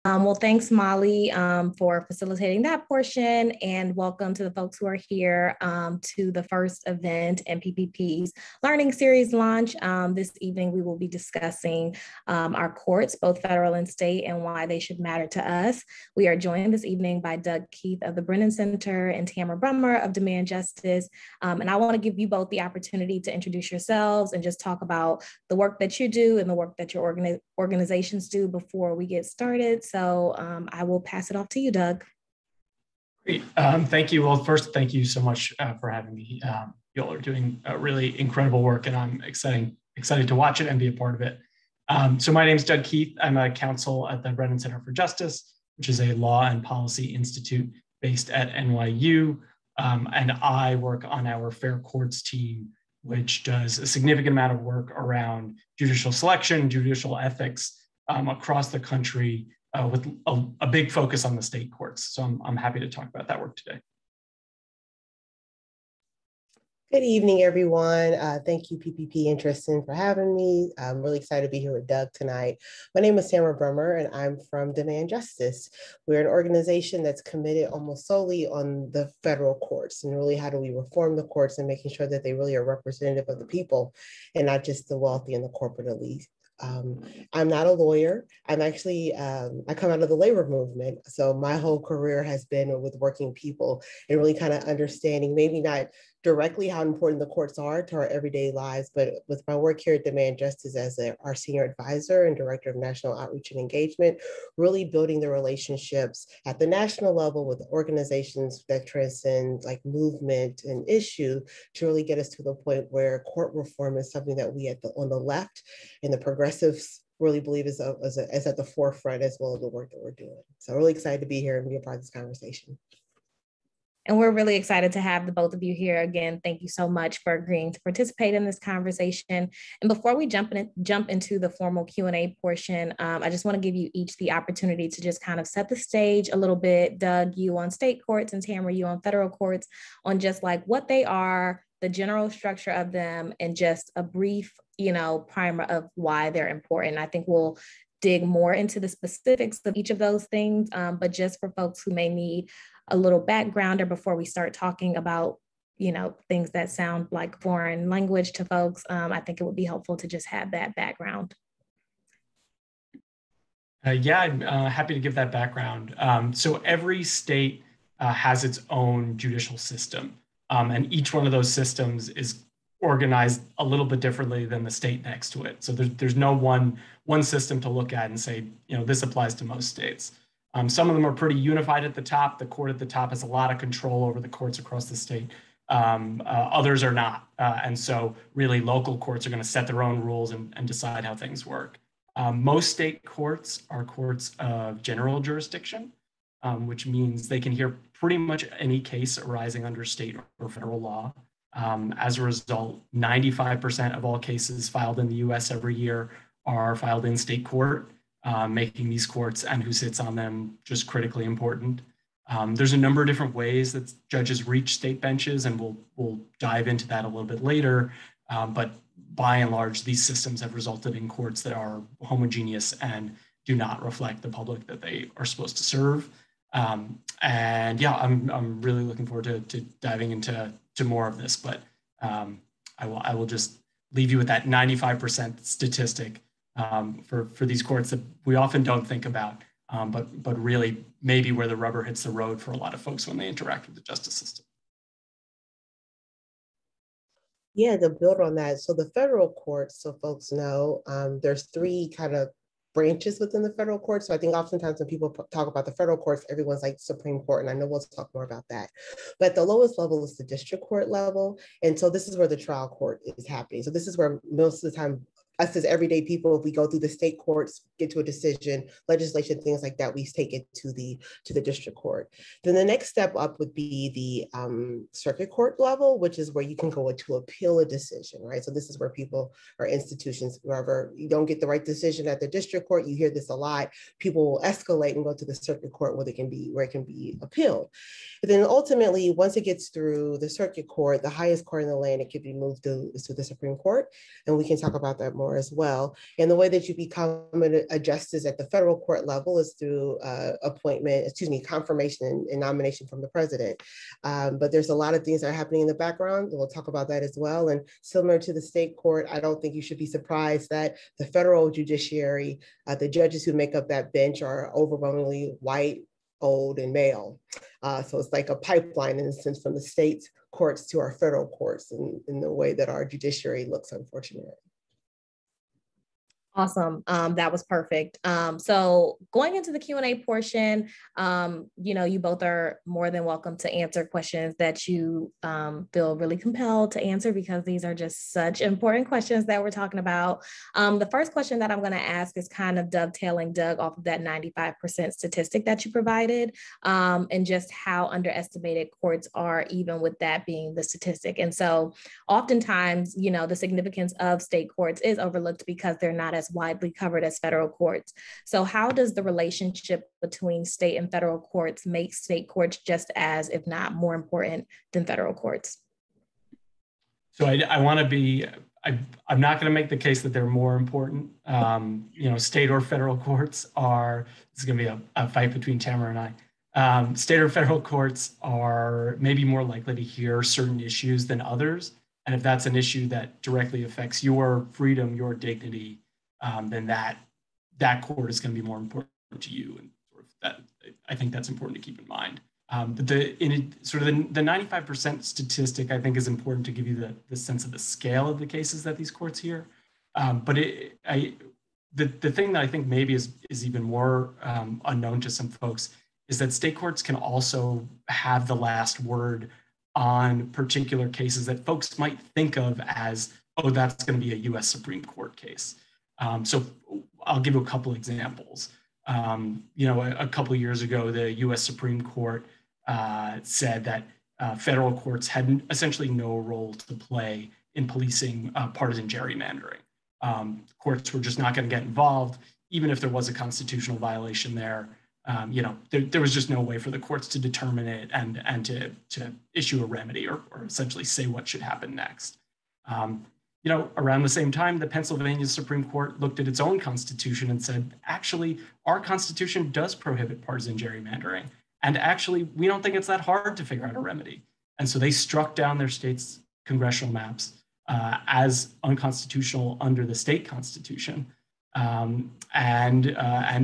Well, thanks, Molly, for facilitating that portion, and welcome to the folks who are here to the first event in PPP's Learning Series launch. This evening, we will be discussing our courts, both federal and state, and why they should matter to us. We are joined this evening by Doug Keith of the Brennan Center and Tamara Brummer of Demand Justice. And I want to give you both the opportunity to introduce yourselves and just talk about the work that you do and the work that your organizations do before we get started. So I will pass it off to you, Doug. Great. Thank you. Well, first, thank you so much for having me. Y'all are doing really incredible work, and I'm excited to watch it and be a part of it. So my name is Doug Keith. I'm a counsel at the Brennan Center for Justice, which is a law and policy institute based at NYU. And I work on our Fair Courts team, which does a significant amount of work around judicial selection, judicial ethics across the country, with a big focus on the state courts. So I'm happy to talk about that work today. Good evening, everyone. Thank you, PPP and Tristan, for having me. I'm really excited to be here with Doug tonight. My name is Tamara Brummer, and I'm from Demand Justice. We're an organization that's committed almost solely on the federal courts, and really how do we reform the courts and making sure that they really are representative of the people and not just the wealthy and the corporate elite. I'm not a lawyer. I'm actually, I come out of the labor movement. So my whole career has been with working people and really kind of understanding, maybe not directly how important the courts are to our everyday lives, but with my work here at Demand Justice as our senior advisor and director of national outreach and engagement, really building the relationships at the national level with organizations that transcend like movement and issue to really get us to the point where court reform is something that we on the left and the progressives really believe is at the forefront as well as the work that we're doing. So really excited to be here and be a part of this conversation. And we're really excited to have the both of you here again. Thank you so much for agreeing to participate in this conversation. And before we jump into the formal Q&A portion, I just want to give you each the opportunity to just kind of set the stage a little bit. Doug, you on state courts, and Tamara, you on federal courts, on just like what they are, the general structure of them, and just a brief, primer of why they're important. I think we'll dig more into the specifics of each of those things, but just for folks who may need a little background or before we start talking about, things that sound like foreign language to folks, I think it would be helpful to just have that background. Yeah, I'm happy to give that background. So every state has its own judicial system, and each one of those systems is organized a little bit differently than the state next to it. So there's no one system to look at and say, this applies to most states. Some of them are pretty unified at the top. The court at the top has a lot of control over the courts across the state. Others are not. And so really local courts are going to set their own rules and decide how things work. Most state courts are courts of general jurisdiction, which means they can hear pretty much any case arising under state or federal law. As a result, 95% of all cases filed in the US every year are filed in state court, making these courts and who sits on them just critically important. There's a number of different ways that judges reach state benches, and we'll dive into that a little bit later. But by and large, these systems have resulted in courts that are homogeneous and do not reflect the public that they are supposed to serve. And yeah, I'm really looking forward to diving into more of this, but I will just leave you with that 95% statistic for these courts that we often don't think about, but really maybe where the rubber hits the road for a lot of folks when they interact with the justice system. Yeah, to build on that, so the federal courts, so folks know, there's three kind of branches within the federal court. So I think oftentimes when people talk about the federal courts, everyone's like Supreme Court, and I know we'll talk more about that. But the lowest level is the district court level. And so this is where the trial court is happening. So this is where most of the time, us as everyday people, if we go through the state courts, get to a decision, legislation, things like that, we take it to the district court. Then the next step up would be the circuit court level, which is where you can go to appeal a decision, right? So this is where people or institutions, wherever you don't get the right decision at the district court, you hear this a lot, people will escalate and go to the circuit court where it can be appealed. But then ultimately, once it gets through the circuit court, the highest court in the land, it can be moved to the Supreme Court. And we can talk about that more more as well. And the way that you become a justice at the federal court level is through confirmation and nomination from the president. But there's a lot of things that are happening in the background. We'll talk about that as well. And similar to the state court, I don't think you should be surprised that the federal judiciary, the judges who make up that bench are overwhelmingly white, old, and male. So it's like a pipeline in a sense from the state courts to our federal courts in the way that our judiciary looks, unfortunately. Awesome. That was perfect. So going into the Q&A portion, you both are more than welcome to answer questions that you feel really compelled to answer, because these are just such important questions that we're talking about. The first question that I'm going to ask is kind of dovetailing, Doug, off of that 95% statistic that you provided, and just how underestimated courts are, even with that being the statistic. And so oftentimes, the significance of state courts is overlooked because they're not as widely covered as federal courts. So how does the relationship between state and federal courts make state courts just as, if not more important than federal courts? So I want to be, I'm not going to make the case that they're more important. State or federal courts are, this is going to be a fight between Tamara and I. State or federal courts are maybe more likely to hear certain issues than others. And if that's an issue that directly affects your freedom, your dignity, then that court is going to be more important to you. And I think that's important to keep in mind. But the 95% statistic, I think, is important to give you the sense of the scale of the cases that these courts hear. But the thing that I think maybe is even more unknown to some folks is that state courts can also have the last word on particular cases that folks might think of as, oh, that's going to be a U.S. Supreme Court case. So I'll give you a couple examples. A couple of years ago, the U.S. Supreme Court said that federal courts had essentially no role to play in policing partisan gerrymandering. Courts were just not going to get involved, even if there was a constitutional violation there. There was just no way for the courts to determine it and to issue a remedy or essentially say what should happen next. Around the same time, the Pennsylvania Supreme Court looked at its own constitution and said, actually, our constitution does prohibit partisan gerrymandering. And actually, we don't think it's that hard to figure out a remedy. And so they struck down their state's congressional maps as unconstitutional under the state constitution and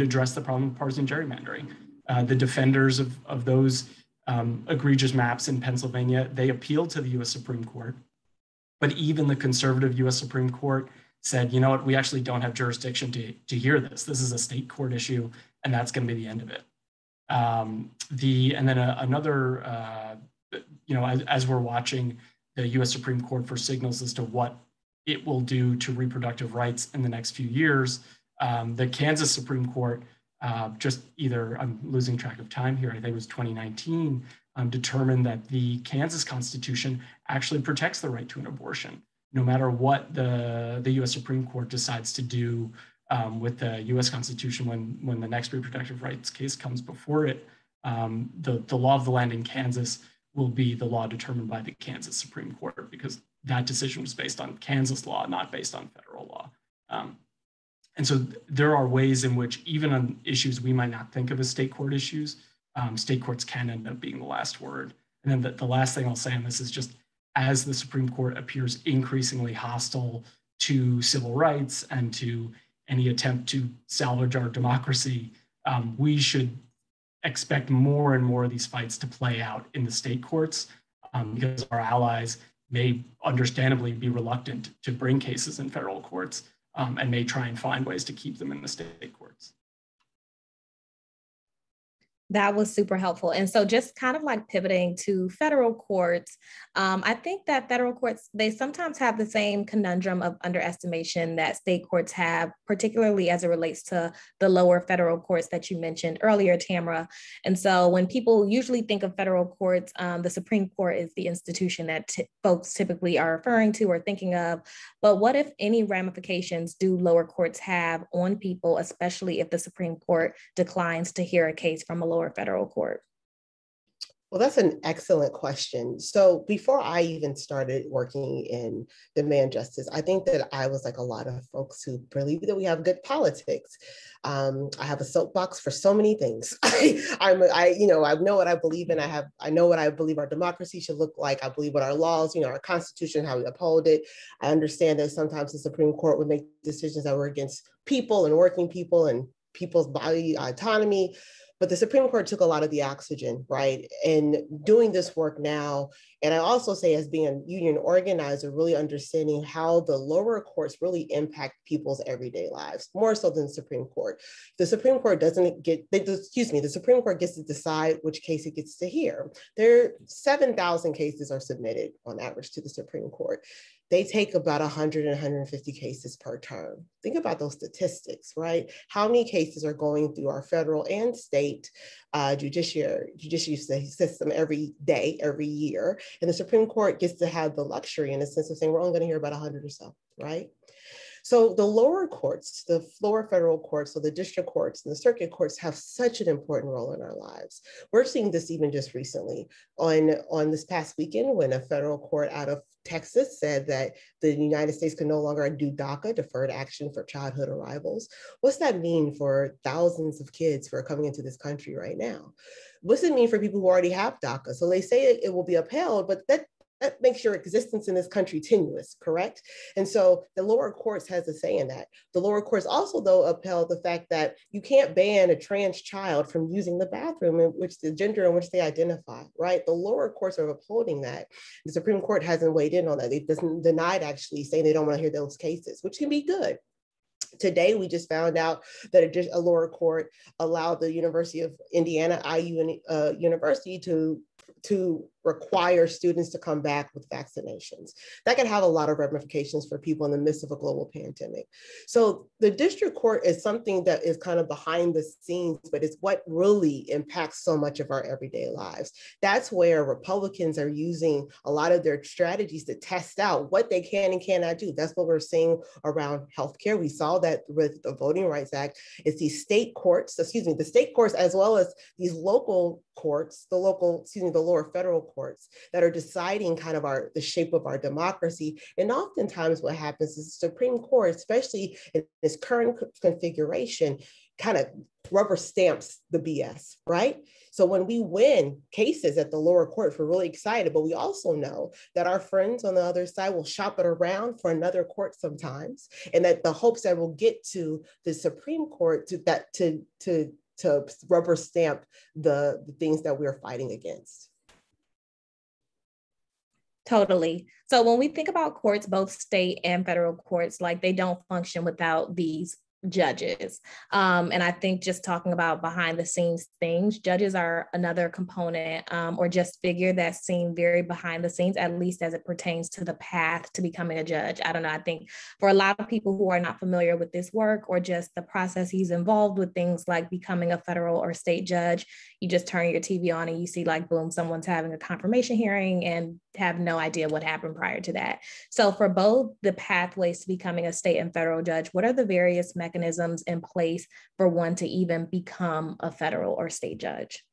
addressed the problem of partisan gerrymandering. The defenders of those egregious maps in Pennsylvania, they appealed to the U.S. Supreme Court. But even the conservative U.S. Supreme Court said, you know what, we actually don't have jurisdiction to hear this. This is a state court issue, and that's going to be the end of it. As we're watching the U.S. Supreme Court for signals as to what it will do to reproductive rights in the next few years, the Kansas Supreme Court I'm losing track of time here, I think it was 2019, determined that the Kansas Constitution actually protects the right to an abortion, no matter what the U.S. Supreme Court decides to do with the U.S. Constitution when the next reproductive rights case comes before it. The law of the land in Kansas will be the law determined by the Kansas Supreme Court, because that decision was based on Kansas law, not based on federal law. And so there are ways in which, even on issues we might not think of as state court issues, state courts can end up being the last word. And then the last thing I'll say on this is just, as the Supreme Court appears increasingly hostile to civil rights and to any attempt to salvage our democracy, we should expect more and more of these fights to play out in the state courts, because our allies may understandably be reluctant to bring cases in federal courts, and may try and find ways to keep them in the state courts. That was super helpful. And so just kind of like pivoting to federal courts, I think that federal courts, they sometimes have the same conundrum of underestimation that state courts have, particularly as it relates to the lower federal courts that you mentioned earlier, Tamara. And so when people usually think of federal courts, the Supreme Court is the institution that folks typically are referring to or thinking of. But what, if any, ramifications do lower courts have on people, especially if the Supreme Court declines to hear a case from a lower federal court? Well, that's an excellent question. So before I even started working in demand justice, I think that I was like a lot of folks who believe that we have good politics. I have a soapbox for so many things. I know what I believe in. I know what I believe our democracy should look like. I believe what our laws, our Constitution, how we uphold it. I understand that sometimes the Supreme Court would make decisions that were against people and working people and people's body autonomy. But the Supreme Court took a lot of the oxygen, right? And doing this work now, and I also say as being a union organizer, really understanding how the lower courts really impact people's everyday lives, more so than the Supreme Court. The Supreme Court the Supreme Court gets to decide which case it gets to hear. 7,000 cases are submitted on average to the Supreme Court. They take about 100 and 150 cases per term. Think about those statistics, right? How many cases are going through our federal and state judiciary system every day, every year? And the Supreme Court gets to have the luxury in a sense of saying, we're only going to hear about 100 or so, right? So the lower courts, the lower federal courts, so the district courts and the circuit courts have such an important role in our lives. We're seeing this even just recently on this past weekend when a federal court out of Texas said that the United States can no longer do DACA, deferred action for childhood arrivals. What's that mean for thousands of kids who are coming into this country right now? What's it mean for people who already have DACA? So they say it will be upheld, but that makes your existence in this country tenuous, correct? And so the lower courts has a say in that. The lower courts also, though, upheld the fact that you can't ban a trans child from using the bathroom in which the gender in which they identify, right? The lower courts are upholding that. The Supreme Court hasn't weighed in on that. They've denied actually saying they don't want to hear those cases, which can be good. Today, we just found out that a lower court allowed the University of Indiana, IU University, to require students to come back with vaccinations. That can have a lot of ramifications for people in the midst of a global pandemic. So the district court is something that is kind of behind the scenes, but it's what really impacts so much of our everyday lives. That's where Republicans are using a lot of their strategies to test out what they can and cannot do. That's what we're seeing around healthcare. We saw that with the Voting Rights Act. It's the state courts as well as these local courts, the lower federal courts that are deciding kind of the shape of our democracy. And oftentimes what happens is the Supreme Court, especially in this current configuration, kind of rubber stamps the BS, right? So when we win cases at the lower court, we're really excited, but we also know that our friends on the other side will shop it around for another court sometimes, and that the hopes that we'll get to the Supreme Court to rubber stamp the things that we're fighting against. Totally. So when we think about courts, both state and federal courts, like they don't function without these judges. And I think just talking about behind the scenes things, judges are another component or just figure that's seen very behind the scenes, at least as it pertains to the path to becoming a judge. I don't know. I think for a lot of people who are not familiar with this work or just the processes involved with things like becoming a federal or state judge, you just turn your TV on and you see like, boom, someone's having a confirmation hearing and have no idea what happened prior to that. So for both the pathways to becoming a state and federal judge, what are the various mechanisms in place for one to even become a federal or state judge?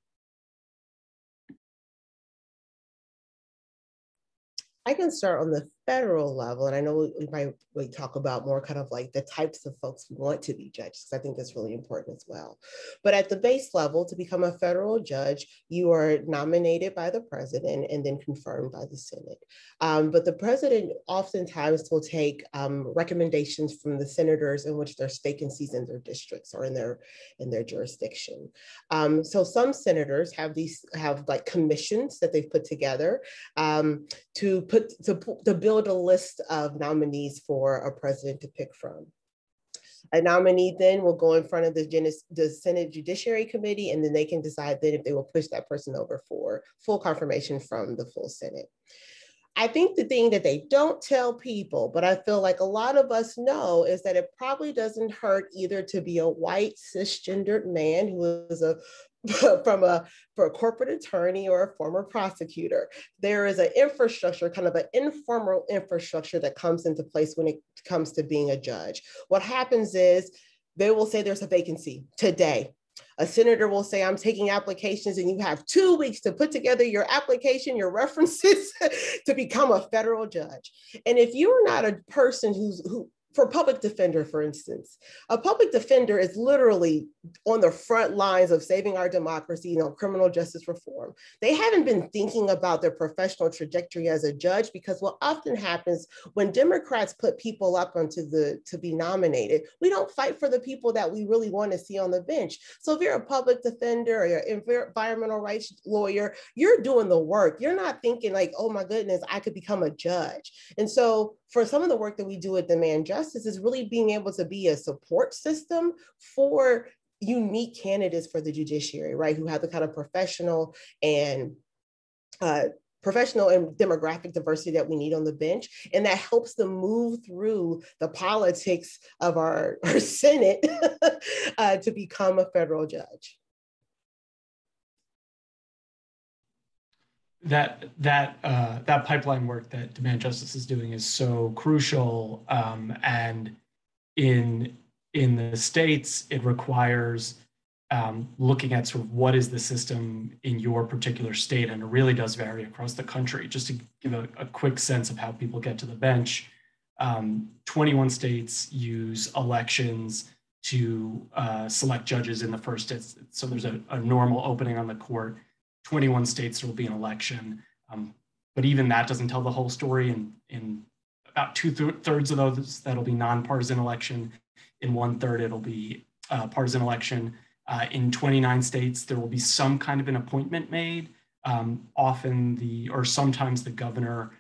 I can start on the federal level, and I know we might talk about more kind of like the types of folks who want to be judges, because I think that's really important as well. But at the base level, to become a federal judge, you are nominated by the president and then confirmed by the Senate. But the president oftentimes will take recommendations from the senators in which there's vacancies in their districts or in their jurisdiction. So some senators have like commissions that they've put together to build a list of nominees for a president to pick from. A nominee then will go in front of the Senate Judiciary Committee, and then they can decide then if they will push that person over for full confirmation from the full Senate. I think the thing that they don't tell people, but I feel like a lot of us know, is that it probably doesn't hurt either to be a white cisgendered man who is for a corporate attorney or a former prosecutor. There is an infrastructure, kind of an informal infrastructure that comes into place when it comes to being a judge. What happens is they will say there's a vacancy today. A senator will say, I'm taking applications, and you have 2 weeks to put together your application, your references to become a federal judge. And if you're not a person who for public defender, for instance, a public defender is literally on the front lines of saving our democracy, criminal justice reform. They haven't been thinking about their professional trajectory as a judge, because what often happens when Democrats put people up to be nominated, we don't fight for the people that we really want to see on the bench. So if you're a public defender or you're an environmental rights lawyer, you're doing the work. You're not thinking like, oh my goodness, I could become a judge. And so for some of the work that we do at Demand Justice is really being able to be a support system for unique candidates for the judiciary, right? Who have the kind of professional and demographic diversity that we need on the bench. And that helps them move through the politics of our Senate to become a federal judge. That pipeline work that Demand Justice is doing is so crucial, and in the states, it requires looking at sort of what is the system in your particular state, and it really does vary across the country. Just to give a quick sense of how people get to the bench, 21 states use elections to select judges in the first instance. So there's a normal opening on the court. 21 states there will be an election, but even that doesn't tell the whole story. In about 2/3 of those, that'll be nonpartisan election. In 1/3, it'll be partisan election. In 29 states, there will be some kind of an appointment made. Sometimes the governor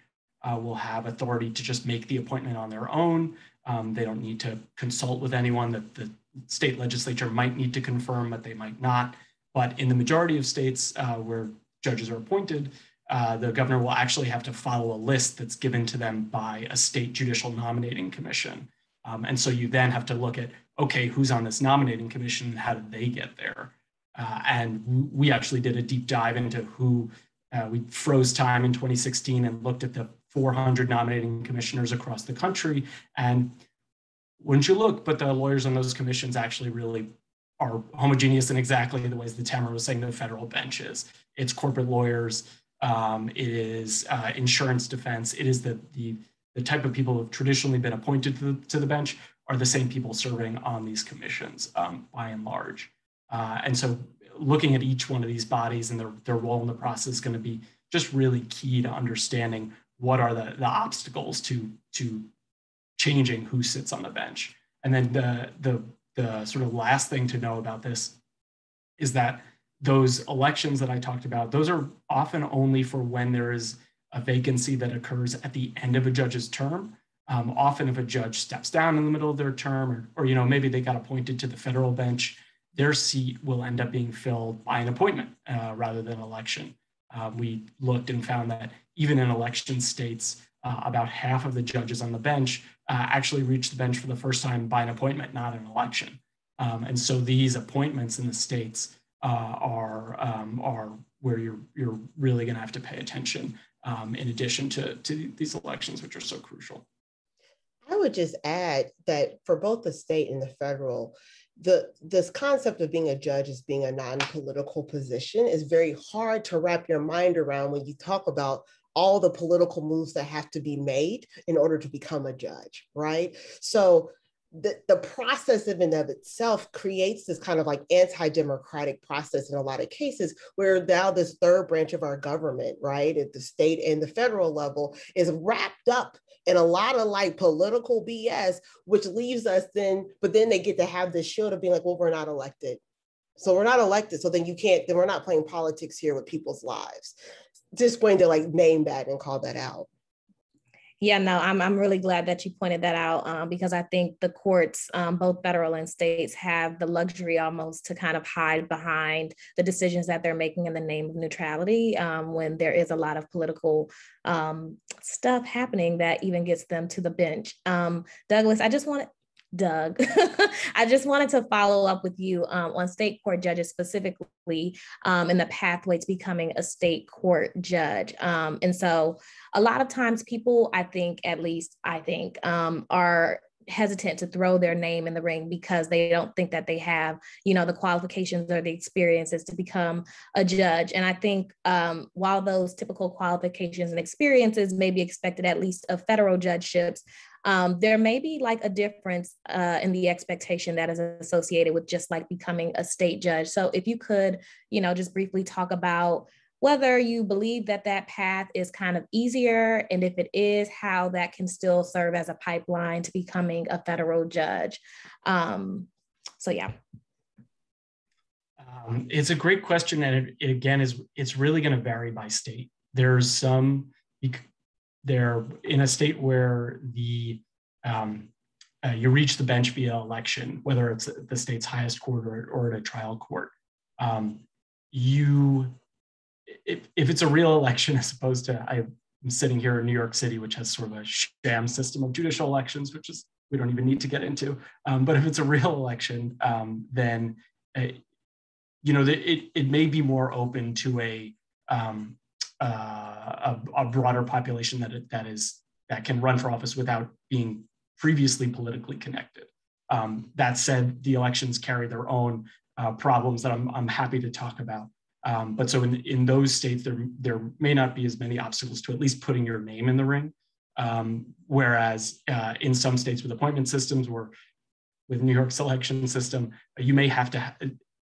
will have authority to just make the appointment on their own. They don't need to consult with anyone. That the state legislature might need to confirm, but they might not. But in the majority of states where judges are appointed, the governor will actually have to follow a list that's given to them by a state judicial nominating commission. And so you then have to look at, okay, who's on this nominating commission? How did they get there? And we actually did a deep dive into who, we froze time in 2016 and looked at the 400 nominating commissioners across the country. And wouldn't you look, but the lawyers on those commissions actually really are homogeneous in exactly the ways that Tamara was saying the federal bench is. It's corporate lawyers, it is insurance defense, it is the type of people who have traditionally been appointed to the bench are the same people serving on these commissions by and large. And so looking at each one of these bodies and their role in the process is going to be just really key to understanding what are the obstacles to changing who sits on the bench. And then the sort of last thing to know about this is that those elections that I talked about, those are often only for when there is a vacancy that occurs at the end of a judge's term. Often if a judge steps down in the middle of their term, or maybe they got appointed to the federal bench, their seat will end up being filled by an appointment rather than election. We looked and found that even in election states, about half of the judges on the bench actually reach the bench for the first time by an appointment, not an election. And so these appointments in the states are where you're really going to have to pay attention in addition to these elections, which are so crucial. I would just add that for both the state and the federal, this concept of being a judge as being a non-political position is very hard to wrap your mind around when you talk about all the political moves that have to be made in order to become a judge, right? So the process in and of itself creates this kind of like anti-democratic process in a lot of cases where now this third branch of our government, right, at the state and the federal level is wrapped up in a lot of like political BS, which leaves us then they get to have this shield of being like, well, we're not elected. So we're not elected. So then we're not playing politics here with people's lives. Just going to like name that and call that out. Yeah, no, I'm really glad that you pointed that out because I think the courts, both federal and states, have the luxury almost to kind of hide behind the decisions that they're making in the name of neutrality when there is a lot of political stuff happening that even gets them to the bench. Douglas, I just wanted to follow up with you on state court judges specifically in the pathway to becoming a state court judge. And so a lot of times people, I think, are hesitant to throw their name in the ring because they don't think that they have, the qualifications or the experiences to become a judge. And I think while those typical qualifications and experiences may be expected at least of federal judgeships, there may be like a difference in the expectation that is associated with just like becoming a state judge. So if you could, just briefly talk about whether you believe that that path is kind of easier, and if it is, how that can still serve as a pipeline to becoming a federal judge. Yeah. It's a great question, and it's really going to vary by state. There's in a state where you reach the bench via election, whether it's the state's highest court or at a trial court. If it's a real election, as opposed to, I'm sitting here in New York City, which has sort of a sham system of judicial elections, which is, we don't even need to get into. But if it's a real election, then it may be more open to a broader population that can run for office without being previously politically connected. That said, the elections carry their own problems that I'm happy to talk about. But so in those states, there may not be as many obstacles to at least putting your name in the ring. Whereas in some states with appointment systems or with New York's election system, you may have to,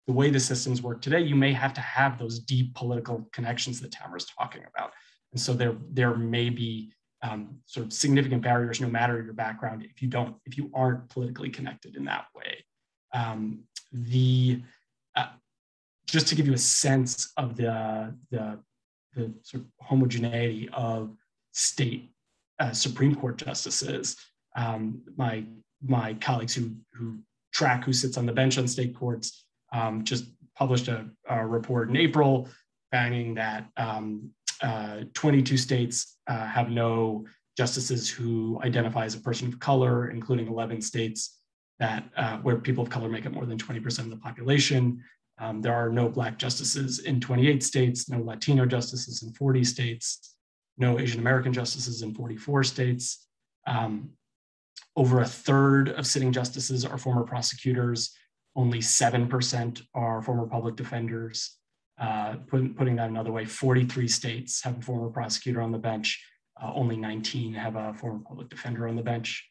the way the systems work today, you may have to have those deep political connections that Tamara's talking about. And so there may be sort of significant barriers, no matter your background, if you aren't politically connected in that way. Just to give you a sense of the sort of homogeneity of state Supreme Court justices, my colleagues who track who sits on the bench on state courts just published a report in April finding that 22 states have no justices who identify as a person of color, including 11 states where people of color make up more than 20% of the population. There are no Black justices in 28 states, no Latino justices in 40 states, no Asian American justices in 44 states. Over a third of sitting justices are former prosecutors. Only 7% are former public defenders. Putting that another way, 43 states have a former prosecutor on the bench. Only 19 have a former public defender on the bench.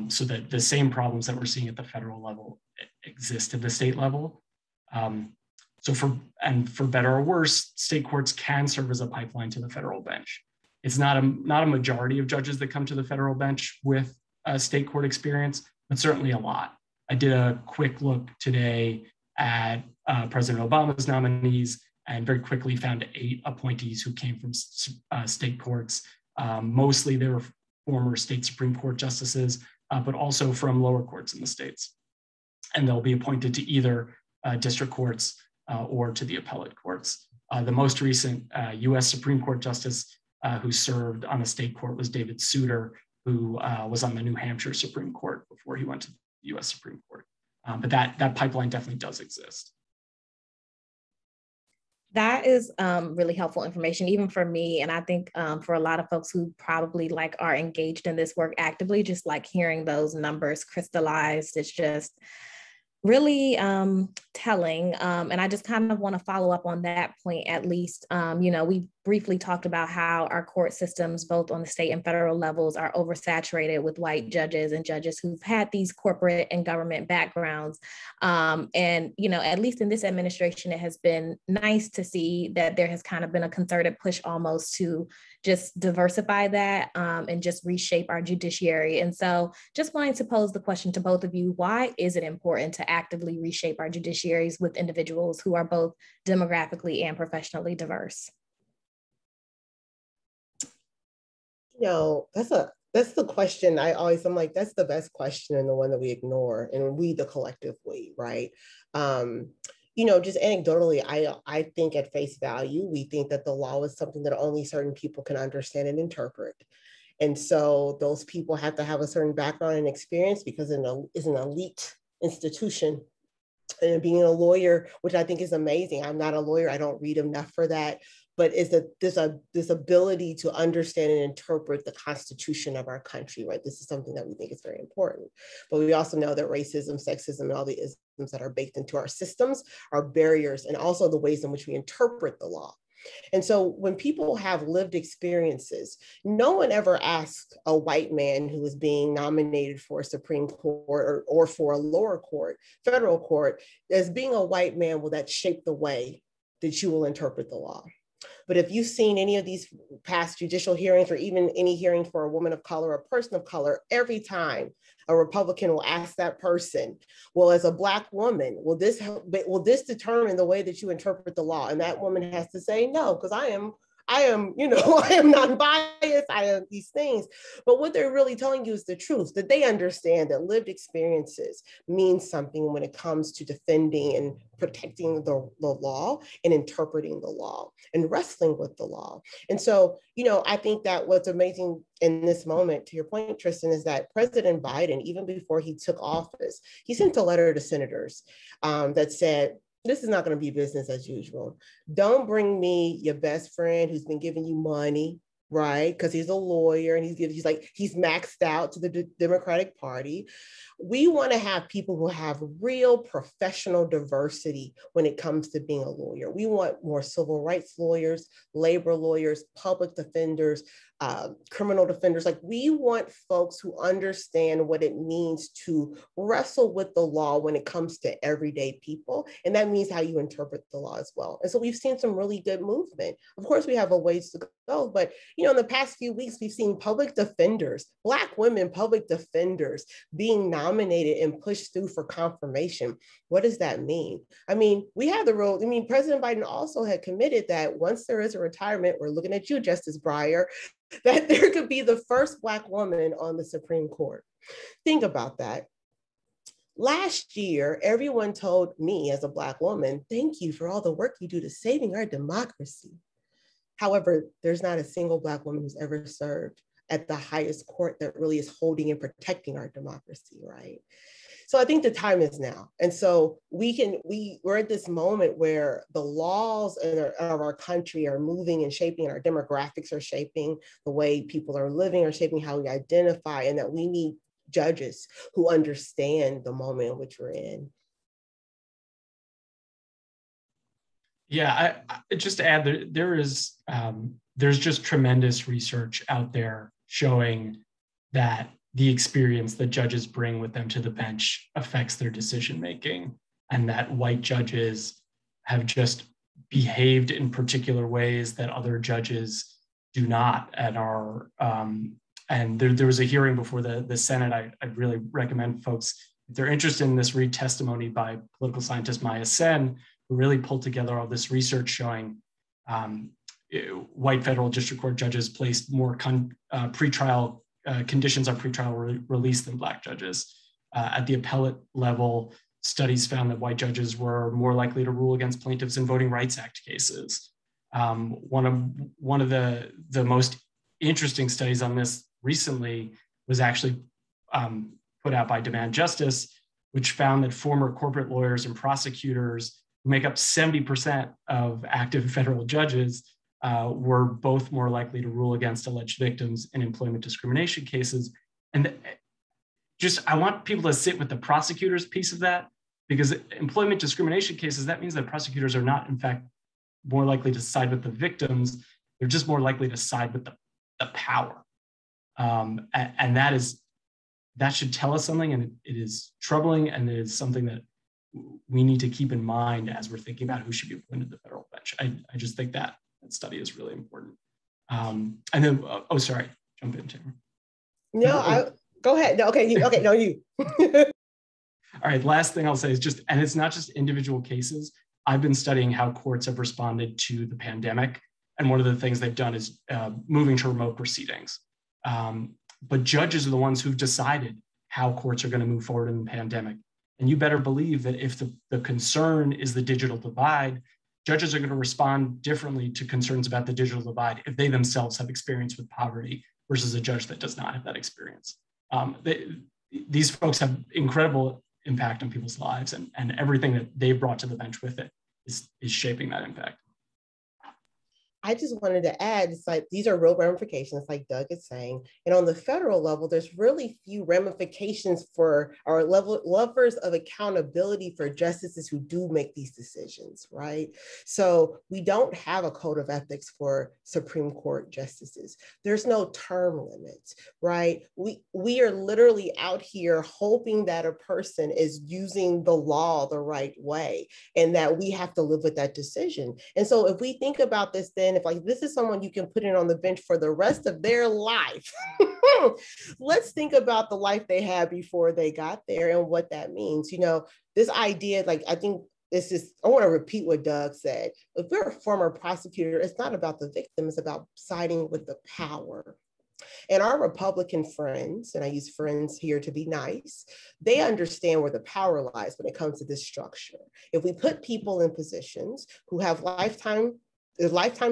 So that the same problems that we're seeing at the federal level exist at the state level. So for better or worse, state courts can serve as a pipeline to the federal bench. It's not a majority of judges that come to the federal bench with a state court experience, but certainly a lot. I did a quick look today at President Obama's nominees and very quickly found 8 appointees who came from state courts. Mostly they were former state Supreme Court justices, but also from lower courts in the states. And they'll be appointed to either district courts or to the appellate courts. The most recent US Supreme Court justice who served on a state court was David Souter, who was on the New Hampshire Supreme Court before he went to the US Supreme Court. But that pipeline definitely does exist. That is really helpful information, even for me. And I think for a lot of folks who probably are engaged in this work actively, just hearing those numbers crystallized, it's just really telling. And I just kind of want to follow up on that point at least. We briefly talked about how our court systems, both on the state and federal levels, are oversaturated with white judges and judges who've had these corporate and government backgrounds. And, at least in this administration, it has been nice to see that there has kind of been a concerted push almost to just diversify that and just reshape our judiciary. And so just wanting to pose the question to both of you, why is it important to actively reshape our judiciaries with individuals who are both demographically and professionally diverse? That's the question I'm like, that's the best question and the one that we ignore, and we, the collective we, right? Just anecdotally, I think at face value, we think that the law is something that only certain people can understand and interpret. And so those people have to have a certain background and experience because it's an elite institution And being a lawyer, which I think is amazing. I'm not a lawyer. I don't read enough for that. But is that this ability to understand and interpret the Constitution of our country, right? This is something that we think is very important. But we also know that racism, sexism, and all the isms that are baked into our systems are barriers, and also the ways in which we interpret the law. And so when people have lived experiences, no one ever asked a white man who was being nominated for a Supreme Court or for a lower court, federal court, as being a white man, will that shape the way that you will interpret the law? But if you've seen any of these past judicial hearings, or even any hearing for a woman of color or a person of color, every time a Republican will ask that person, well, as a Black woman, will this determine the way that you interpret the law? And that woman has to say no, because I am, I am non-biased, I am these things. But what they're really telling you is the truth, that they understand that lived experiences mean something when it comes to defending and protecting the law and interpreting the law and wrestling with the law. And so, I think that what's amazing in this moment, to your point, Tristan, is that President Biden, even before he took office, he sent a letter to senators that said, this is not going to be business as usual. Don't bring me your best friend who's been giving you money, right? Because he's a lawyer and he's maxed out to the Democratic Party. We want to have people who have real professional diversity when it comes to being a lawyer. We want more civil rights lawyers, labor lawyers, public defenders, criminal defenders. Like, we want folks who understand what it means to wrestle with the law when it comes to everyday people. And that means how you interpret the law as well. And so we've seen some really good movement. Of course, we have a ways to go, but in the past few weeks, we've seen public defenders, Black women public defenders, being nominated and pushed through for confirmation. What does that mean? I mean, we have the role. I mean, President Biden also had committed that once there is a retirement, we're looking at you, Justice Breyer, that there could be the first Black woman on the Supreme Court. Think about that. Last year, everyone told me as a Black woman, thank you for all the work you do to saving our democracy. However, there's not a single Black woman who's ever served at the highest court that really is holding and protecting our democracy, right? So I think the time is now. And so we're at this moment where the laws of our country are moving and shaping, and our demographics are shaping the way people are living, are shaping how we identify, and that we need judges who understand the moment in which we're in. Yeah, I just to add, there's just tremendous research out there showing that the experience that judges bring with them to the bench affects their decision making, and that white judges have just behaved in particular ways that other judges do not at our and there was a hearing before the Senate. I'd really recommend folks, if they're interested in this, read testimony by political scientist Maya Sen, who really pulled together all this research showing white federal district court judges placed more pretrial conditions on pretrial release than Black judges. At the appellate level, studies found that white judges were more likely to rule against plaintiffs in Voting Rights Act cases. One of the most interesting studies on this recently was actually put out by Demand Justice, which found that former corporate lawyers and prosecutors, who make up 70% of active federal judges, were both more likely to rule against alleged victims in employment discrimination cases. And I want people to sit with the prosecutors piece of that, because employment discrimination cases, that means that prosecutors are not, in fact, more likely to side with the victims. They're just more likely to side with the power. And that should tell us something, and it is troubling, and it is something that we need to keep in mind as we're thinking about who should be appointed to the federal bench. I just think that study is really important. And then, sorry, jump in, Tamara. No, go ahead. No, okay, no, you. All right, last thing I'll say is just, and it's not just individual cases. I've been studying how courts have responded to the pandemic. And one of the things they've done is moving to remote proceedings. But judges are the ones who've decided how courts are going to move forward in the pandemic. And you better believe that if the concern is the digital divide, judges are going to respond differently to concerns about the digital divide if they themselves have experience with poverty versus a judge that does not have that experience. These folks have incredible impact on people's lives, and everything that they've brought to the bench with it is shaping that impact. I just wanted to add, it's like these are real ramifications, like Doug is saying. And on the federal level, there's really few ramifications for our levers of accountability for justices who do make these decisions, right? So we don't have a code of ethics for Supreme Court justices. There's no term limits, right? We are literally out here hoping that a person is using the law the right way and that we have to live with that decision. And so if we think about this, then if like this is someone you can put in on the bench for the rest of their life, let's think about the life they had before they got there and what that means. You know, this idea, like I think this is, I want to repeat what Doug said. If we're a former prosecutor, it's not about the victim, it's about siding with the power. And our Republican friends, and I use friends here to be nice, they understand where the power lies when it comes to this structure. If we put people in positions who have lifetime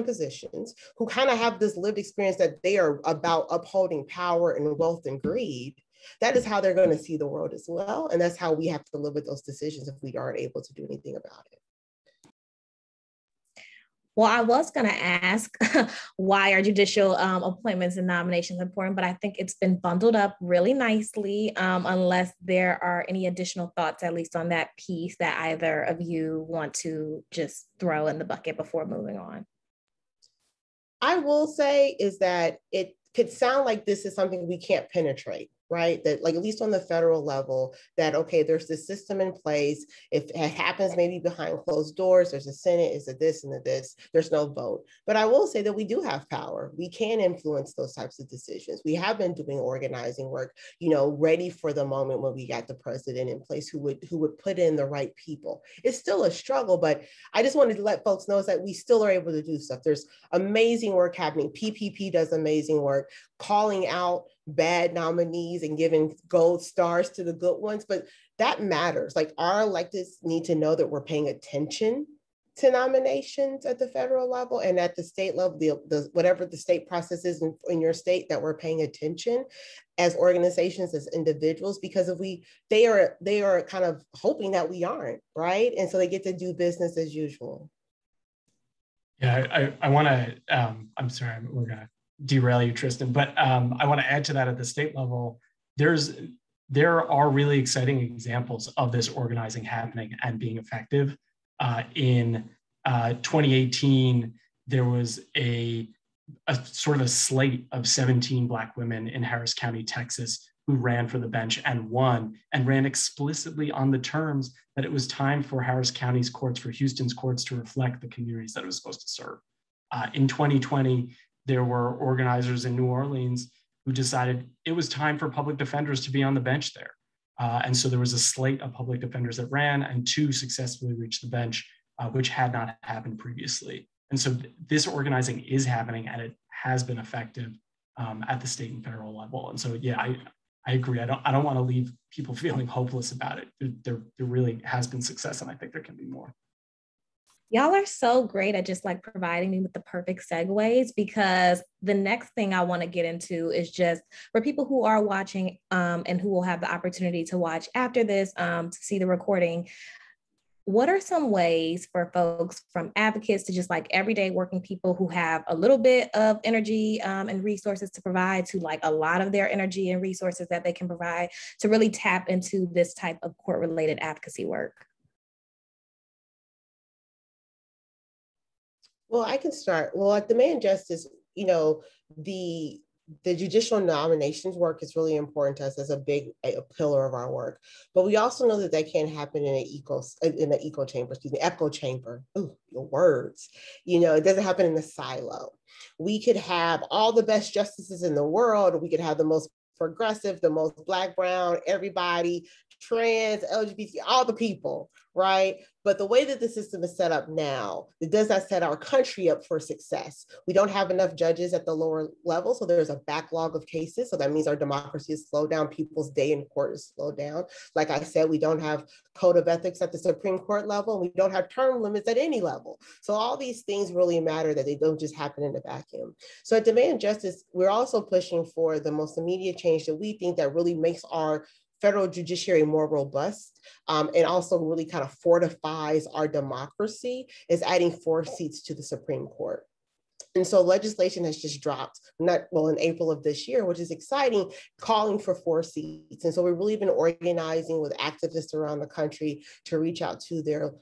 positions, who kind of have this lived experience that they are about upholding power and wealth and greed, that is how they're going to see the world as well. And that's how we have to live with those decisions if we aren't able to do anything about it. Well, I was going to ask why are judicial appointments and nominations important, but I think it's been bundled up really nicely, unless there are any additional thoughts, at least on that piece, that either of you want to just throw in the bucket before moving on. I will say is that it could sound like this is something we can't penetrate, right? That like, at least on the federal level, that, okay, there's this system in place. If it happens maybe behind closed doors, there's a Senate, is a this and a this, there's no vote. But I will say that we do have power. We can influence those types of decisions. We have been doing organizing work, you know, ready for the moment when we got the president in place who would put in the right people. It's still a struggle, but I just wanted to let folks know that we still are able to do stuff. There's amazing work happening. PPP does amazing work, calling out bad nominees and giving gold stars to the good ones, but that matters. Like our electeds need to know that we're paying attention to nominations at the federal level and at the state level, the whatever the state process is in your state, that we're paying attention as organizations, as individuals, because if they are kind of hoping that we aren't, right? And so they get to do business as usual. Yeah, I want to, I'm sorry, we're going to derail you, Tristan, but I want to add to that at the state level. There are really exciting examples of this organizing happening and being effective. In 2018, there was a sort of a slate of 17 Black women in Harris County, Texas, who ran for the bench and won, and ran explicitly on the terms that it was time for Harris County's courts, for Houston's courts, to reflect the communities that it was supposed to serve. In 2020, there were organizers in New Orleans who decided it was time for public defenders to be on the bench there. And so there was a slate of public defenders that ran, and 2 successfully reached the bench, which had not happened previously. And so this organizing is happening, and it has been effective at the state and federal level. And so, yeah, I agree. I don't want to leave people feeling hopeless about it. There really has been success, and I think there can be more. Y'all are so great at just like providing me with the perfect segues, because the next thing I want to get into is just for people who are watching and who will have the opportunity to watch after this, to see the recording. What are some ways for folks, from advocates to just like everyday working people who have a little bit of energy and resources to provide, to like a lot of their energy and resources that they can provide, to really tap into this type of court-related advocacy work? Well, I can start. Well, at Demand Justice, you know, the judicial nominations work is really important to us as a pillar of our work. But we also know that can't happen in an echo chamber. Ooh, your words. You know, it doesn't happen in a silo. We could have all the best justices in the world. We could have the most progressive, the most Black, brown, everybody, trans, LGBT, all the people, right? But the way that the system is set up now, it does not set our country up for success. We don't have enough judges at the lower level, so there's a backlog of cases. So that means our democracy is slowed down, people's day in court is slowed down. Like I said, we don't have code of ethics at the Supreme Court level, and we don't have term limits at any level. So all these things really matter, that they don't just happen in a vacuum. So at Demand Justice, we're also pushing for the most immediate change that we think that really makes our federal judiciary more robust, and also really kind of fortifies our democracy, is adding 4 seats to the Supreme Court. And so legislation has just dropped, in April of this year, which is exciting, calling for 4 seats. And so we've really been organizing with activists around the country to reach out to their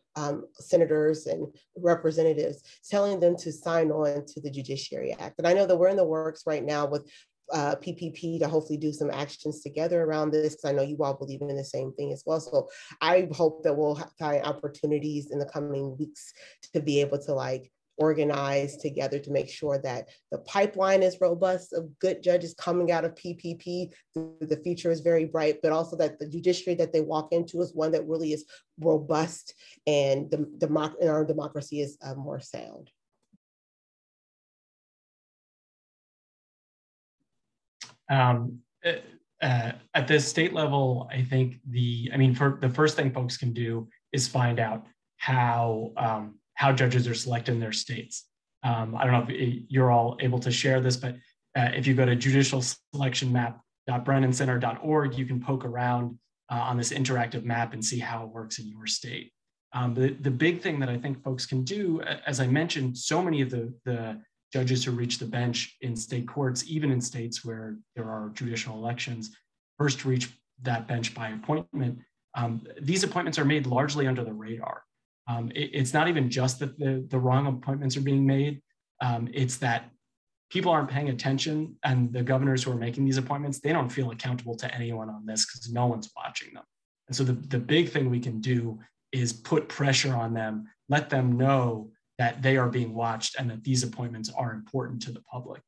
senators and representatives, telling them to sign on to the Judiciary Act. And I know that we're in the works right now with PPP to hopefully do some actions together around this, because I know you all believe in the same thing as well. So I hope that we'll find opportunities in the coming weeks to be able to organize together to make sure that the pipeline is robust of good judges coming out of PPP. The future is very bright, but also that the judiciary that they walk into is one that really is robust, and our democracy is more sound. At the state level, I think for the first thing folks can do is find out how judges are selected in their states. I don't know if you're all able to share this, but if you go to judicialselectionmap.brennancenter.org, you can poke around on this interactive map and see how it works in your state. The big thing that I think folks can do, as I mentioned, so many of the judges who reach the bench in state courts, even in states where there are judicial elections, first reach that bench by appointment. These appointments are made largely under the radar. It's not even just that the wrong appointments are being made. It's that people aren't paying attention, and the governors who are making these appointments, they don't feel accountable to anyone on this because no one's watching them. And so the big thing we can do is put pressure on them, let them know that they are being watched and that these appointments are important to the public.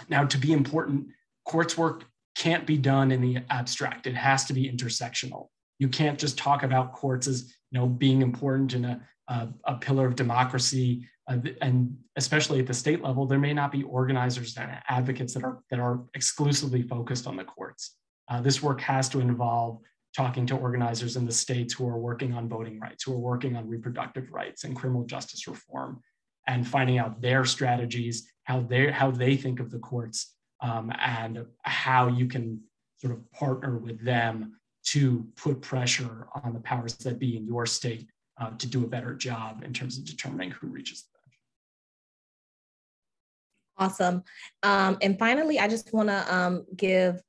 Now, to be important, courts work can't be done in the abstract. It has to be intersectional. You can't just talk about courts as being important in a pillar of democracy, and especially at the state level, there may not be organizers and advocates that are exclusively focused on the courts. This work has to involve talking to organizers in the states who are working on voting rights, who are working on reproductive rights and criminal justice reform, and finding out their strategies, how they think of the courts, and how you can sort of partner with them to put pressure on the powers that be in your state to do a better job in terms of determining who reaches the bench. Awesome. And finally, I just want to give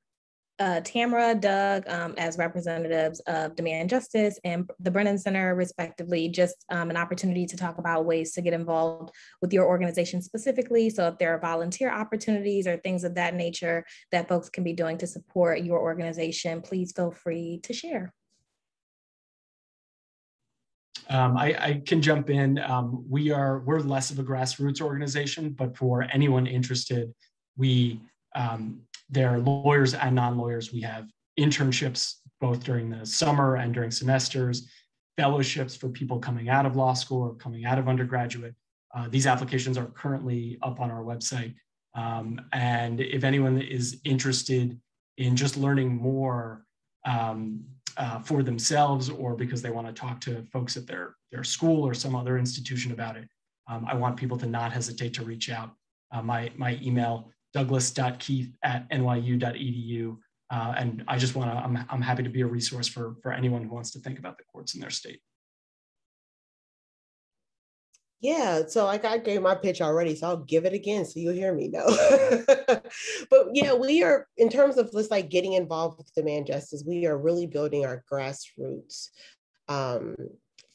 Tamara, Doug, as representatives of Demand Justice and the Brennan Center, respectively, just an opportunity to talk about ways to get involved with your organization specifically. So if there are volunteer opportunities or things of that nature that folks can be doing to support your organization, please feel free to share. I can jump in. We're less of a grassroots organization, but for anyone interested, there are lawyers and non-lawyers. We have internships both during the summer and during semesters, fellowships for people coming out of law school or coming out of undergraduate. These applications are currently up on our website. And if anyone is interested in just learning more for themselves, or because they want to talk to folks at their school or some other institution about it, I want people to not hesitate to reach out. My email, douglas.keith@nyu.edu. And I just I'm happy to be a resource for anyone who wants to think about the courts in their state. Yeah, so I gave my pitch already, so I'll give it again so you'll hear me now. But yeah, we are, in terms of just getting involved with Demand Justice, we are really building our grassroots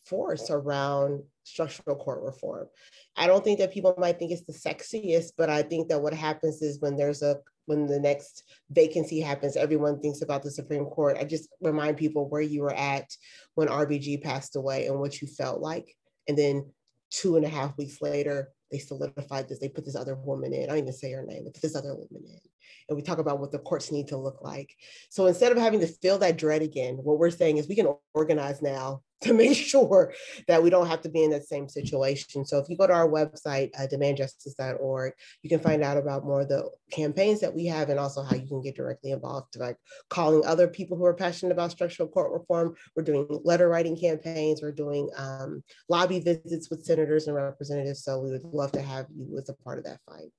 force around structural court reform. I don't think that people might think it's the sexiest, but I think that what happens is when the next vacancy happens, everyone thinks about the Supreme Court. I just remind people where you were at when RBG passed away and what you felt like. And then 2.5 weeks later, they solidified this. They put this other woman in. I don't even say her name. They put this other woman in. And we talk about what the courts need to look like. So instead of having to feel that dread again, what we're saying is we can organize now to make sure that we don't have to be in that same situation. So if you go to our website, demandjustice.org, you can find out about more of the campaigns that we have and also how you can get directly involved, like calling other people who are passionate about structural court reform. We're doing letter writing campaigns. We're doing lobby visits with senators and representatives. So we would love to have you as a part of that fight.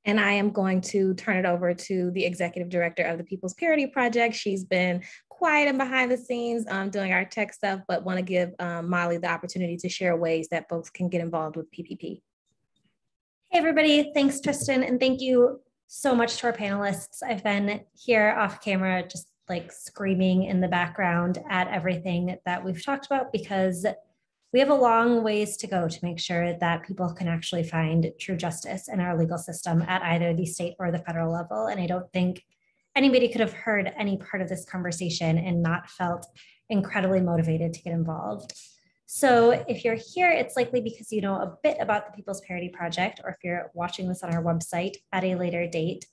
And I am going to turn it over to the executive director of the People's Parity Project. She's been quiet and behind the scenes doing our tech stuff, but want to give Molly the opportunity to share ways that folks can get involved with PPP. Hey everybody, thanks Tristan, and thank you so much to our panelists. I've been here off camera just like screaming in the background at everything that we've talked about because we have a long ways to go to make sure that people can actually find true justice in our legal system at either the state or the federal level. And I don't think anybody could have heard any part of this conversation and not felt incredibly motivated to get involved. So if you're here, it's likely because you know a bit about the People's Parity Project, or if you're watching this on our website at a later date.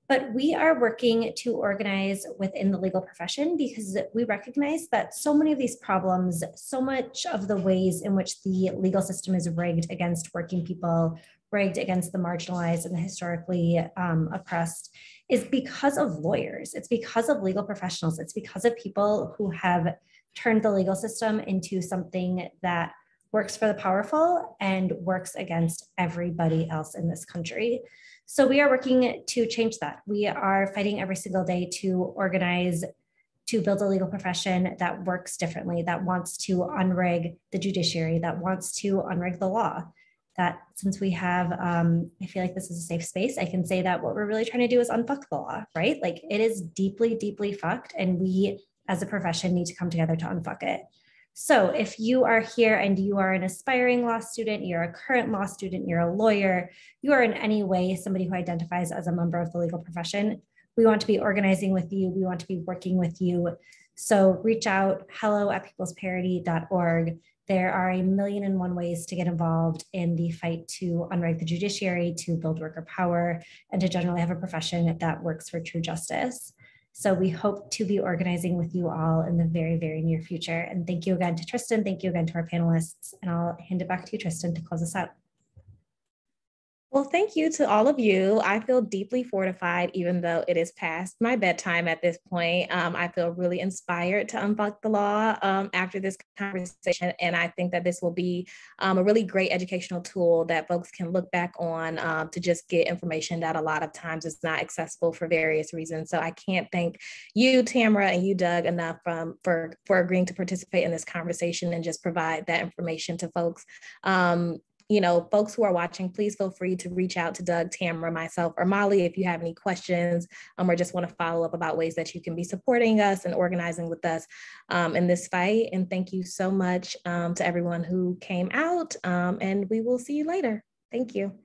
But we are working to organize within the legal profession because we recognize that so many of these problems, so much of the ways in which the legal system is rigged against working people, rigged against the marginalized and the historically oppressed, is because of lawyers. It's because of legal professionals. It's because of people who have turned the legal system into something that works for the powerful and works against everybody else in this country. So we are working to change that. We are fighting every single day to organize, to build a legal profession that works differently, that wants to unrig the judiciary, that wants to unrig the law. That since we have, I feel like this is a safe space, I can say that what we're really trying to do is unfuck the law, right? Like it is deeply, deeply fucked, and we as a profession need to come together to unfuck it. So if you are here and you are an aspiring law student, you're a current law student, you're a lawyer, you are in any way somebody who identifies as a member of the legal profession, we want to be organizing with you. We want to be working with you. So reach out, hello@peoplesparity.org. There are 1,000,001 ways to get involved in the fight to unrig the judiciary, to build worker power, and to generally have a profession that works for true justice. So we hope to be organizing with you all in the very, very near future. And thank you again to Tristan. Thank you again to our panelists. And I'll hand it back to you, Tristan, to close us out. Well, thank you to all of you. I feel deeply fortified, even though it is past my bedtime at this point. I feel really inspired to unfuck the law after this conversation. And I think that this will be a really great educational tool that folks can look back on to just get information that a lot of times is not accessible for various reasons. So I can't thank you, Tamara, and you, Doug, enough for agreeing to participate in this conversation and just provide that information to folks. You know, folks who are watching, please feel free to reach out to Doug, Tamara, myself, or Molly if you have any questions or just want to follow up about ways that you can be supporting us and organizing with us in this fight. And thank you so much to everyone who came out, and we will see you later. Thank you.